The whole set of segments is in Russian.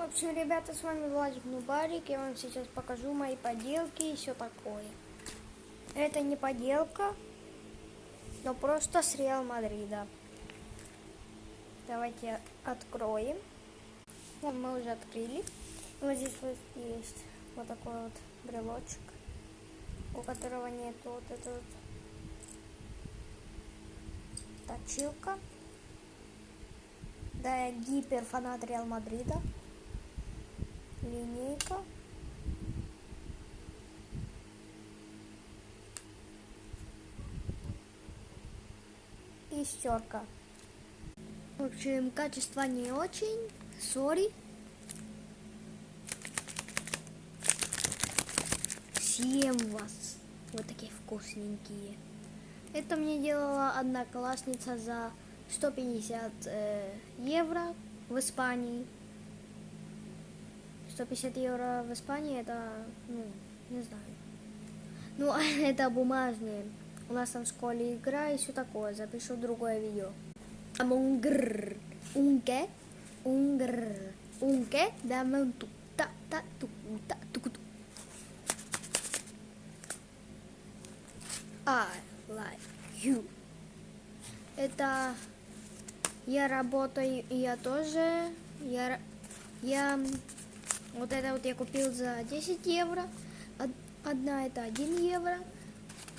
общем, ребята, с вами Владик Нубарик. Я вам сейчас покажу мои поделки и все такое. Это не поделка, но просто с Реал Мадрида. Давайте откроем. Вот мы уже открыли. Вот здесь вот есть вот такой вот брелочек, у которого нет вот эта вот точилка. Да, я гиперфанат Реал Мадрида. Линейка. И стерка. В общем, качество не очень. Сори. Съем вас. Вот такие вкусненькие. Это мне делала одноклассница за 150 евро в Испании. 150 евро в Испании это, не знаю. Ну, это бумажные. У нас там в школе игра и все такое. Запишу другое видео. Амонгр. Унке. Унгр. Унке. Да менту. Та-та-ту. Та-ту-ту. I like you. Это я работаю, и я тоже. Я вот это вот я купил за 10 евро. Одна это 1 евро.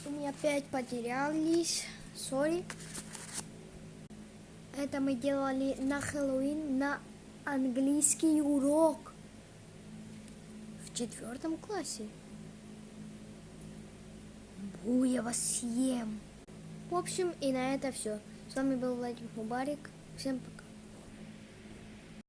У меня 5 потерялись. Сори. Это мы делали на Хэллоуин, на английский урок. В 4 классе. Я вас съем. В общем, и на это все. С вами был Владик Мубарик. Всем пока.